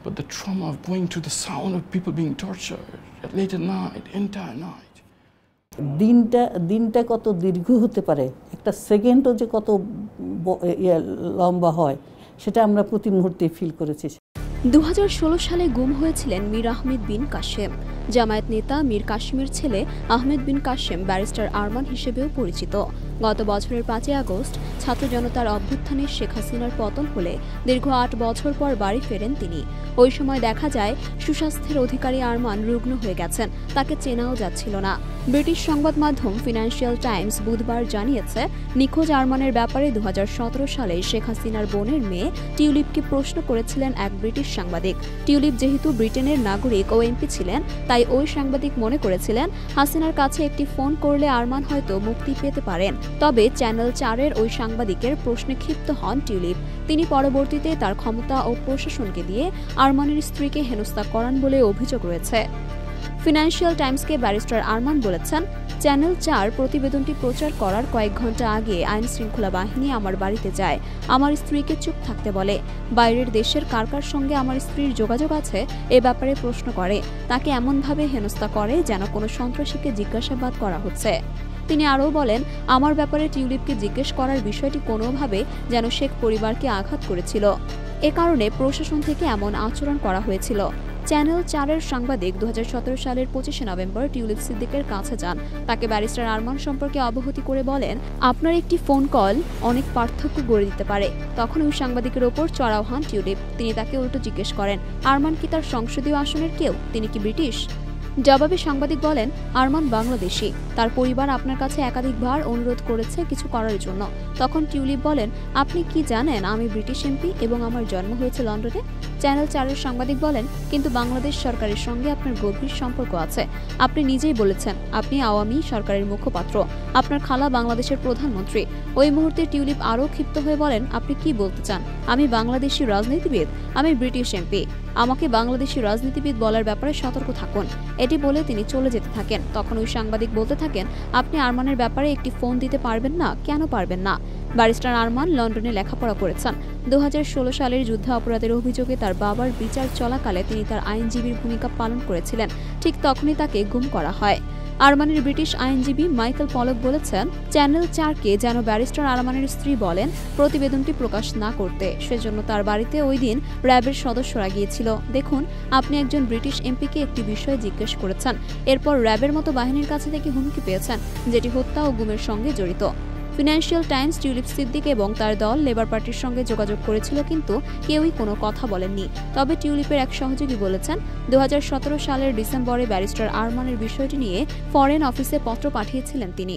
But the trauma of going to the sound of people being tortured at late at night, entire night. দিনটা কত দীর্ঘ হতে পারে, একটা সেকেন্ডও যে কত লম্বা হয় সেটা আমরা প্রতি মুহূর্তে ফিল করেছি। 2016 সালে গুম হয়েছিলেন মীর আহমেদ বিন কাশেম। জামায়াত নেতা মীর কাশেমের ছেলে আহমেদ বিন কাশেম ব্যারিস্টার আরমান হিসেবেও পরিচিত। গত বছরের 5 আগস্ট ছাত্র জনতার অভ্যুত্থানে শেখ হাসিনার পতন হলে দীর্ঘ 8 বছর পর বাড়ি ফেরেন তিনি। ওই সময় দেখা যায় সুস্বাস্থ্যের অধিকারী আরমান রুগ্ন হয়ে গেছেন, তাকে চেনাও যাচ্ছিল না। ব্রিটিশ সংবাদ মাধ্যম ফিনান্সিয়াল টাইমস বুধবার জানিয়েছে, নিখোঁজ আরমানের ব্যাপারে 2017 সালে শেখ হাসিনার বোনের মেয়ে টিউলিপকে প্রশ্ন করেছিলেন এক ব্রিটিশ সাংবাদিক। টিউলিপ যেহেতু ব্রিটেনের নাগরিক ও এমপি ছিলেন, তাই ওই সাংবাদিক মনে করেছিলেন হাসিনার কাছে একটি ফোন করলে আরমান হয়তো মুক্তি পেতে পারেন। তবে চ্যানেল 4-এর ওই সাংবাদিকের প্রশ্নে ক্ষিপ্ত হন টিউলিপ। তিনি পরবর্তীতে তার ক্ষমতা ও প্রশাসনকে দিয়ে আরমানের স্ত্রীকে হেনস্থা করান বলে অভিযোগ রয়েছে। ফিনান্সিয়াল টাইমসকে ব্যারিস্টার আরমান বলেছেন, চ্যানেল 4 প্রতিবেদনটি প্রচার করার কয়েক ঘন্টা আগে আইন শৃঙ্খলা বাহিনী আমার বাড়িতে যায়, আমার স্ত্রীকে চুপ থাকতে বলে। বাইরের দেশের কার কার সঙ্গে আমার স্ত্রীর যোগাযোগ আছে এ ব্যাপারে প্রশ্ন করে, তাকে এমনভাবে হেনস্থা করে যেন কোনো সন্ত্রাসীকে জিজ্ঞাসাবাদ করা হচ্ছে। তিনি আরও বলেন, আমার ব্যাপারে টিউলিপকে জিজ্ঞেস করার বিষয়টি কোনোভাবে যেন শেখ পরিবারকে আঘাত করেছিল, এ কারণে প্রশাসন থেকে এমন আচরণ করা হয়েছিল। চ্যানেল 4-এর সাংবাদিক 2017 সালের 25 নভেম্বর টিউলিপ সিদ্দিকের কাছে যান, তাকে ব্যারিস্টার আরমান সম্পর্কে অবহিত করে বলেন, আপনার একটি ফোন কল অনেক পার্থক্য গড়ে দিতে পারে। তখন ওই সাংবাদিকের ওপর চড়াও হন টিউলিপ। তিনি তাকে উল্টো জিজ্ঞেস করেন, আরমান কি তার সংসদীয় আসনের কেউ, তিনি কি ব্রিটিশ? জবাবে সাংবাদিক বলেন, আরমান বাংলাদেশি, তার পরিবার আপনার কাছে একাধিকবার অনুরোধ করেছে কিছু করার জন্য। তখন টিউলিপ বলেন, আপনি কি জানেন আমি ব্রিটিশ এমপি এবং আমার জন্ম হয়েছে লন্ডনে? চ্যানেল 4-এর সাংবাদিক বলেন, কিন্তু বাংলাদেশ সরকারের সঙ্গে আপনার গভীর সম্পর্ক আছে। আপনি নিজেই বলেছেন আপনি আওয়ামী সরকারের মুখপাত্র, আপনার খালা বাংলাদেশের প্রধানমন্ত্রী। ওই মুহূর্তে টিউলিপ আরও ক্ষিপ্ত হয়ে বলেন, আপনি কি বলতে চান? আমি বাংলাদেশি রাজনীতিবিদ, আমি ব্রিটিশ এমপি, আমাকে বাংলাদেশি রাজনীতিবিদ বলার ব্যাপারে সতর্ক থাকুন। এটি বলে তিনি চলে যেতে থাকেন। তখন ওই সাংবাদিক বলতে থাকেন, আপনি আরমানের ব্যাপারে একটি ফোন দিতে পারবেন না? কেন পারবেন না? ব্যারিস্টার আরমান লন্ডনে লেখাপড়া করেছেন। 2016 সালের যুদ্ধ অপরাধের অভিযোগে তার বাবার বিচার চলাকালে তিনি তার আইনজীবীর ভূমিকা পালন করেছিলেন। ঠিক তখনই তাকে গুম করা হয়। আরমানের ব্রিটিশ আইনজীবী মাইকেল পলক বলেছেন, চ্যানেল 4-কে যেন ব্যারিস্টার আরমানের স্ত্রী বলেন প্রতিবেদনটি প্রকাশ না করতে। সেজন্য তার বাড়িতে ওই দিন র্যাবের সদস্যরা গিয়েছিল। দেখুন, আপনি একজন ব্রিটিশ এমপিকে একটি বিষয়ে জিজ্ঞেস করেছেন, এরপর র্যাবের মতো বাহিনীর কাছে থেকে হুমকি পেয়েছেন, যেটি হত্যা ও গুমের সঙ্গে জড়িত। ফিনান্সিয়াল টাইমস টিউলিপ সিদ্দিক এবং তার দল লেবার পার্টির সঙ্গে যোগাযোগ করেছিল, কিন্তু কেউই কোনো কথা বলেননি। তবে টিউলিপের এক সহযোগী বলেছেন, 2017 সালের ডিসেম্বরে ব্যারিস্টার আরমানের বিষয়টি নিয়ে ফরেন অফিসে পত্র পাঠিয়েছিলেন তিনি।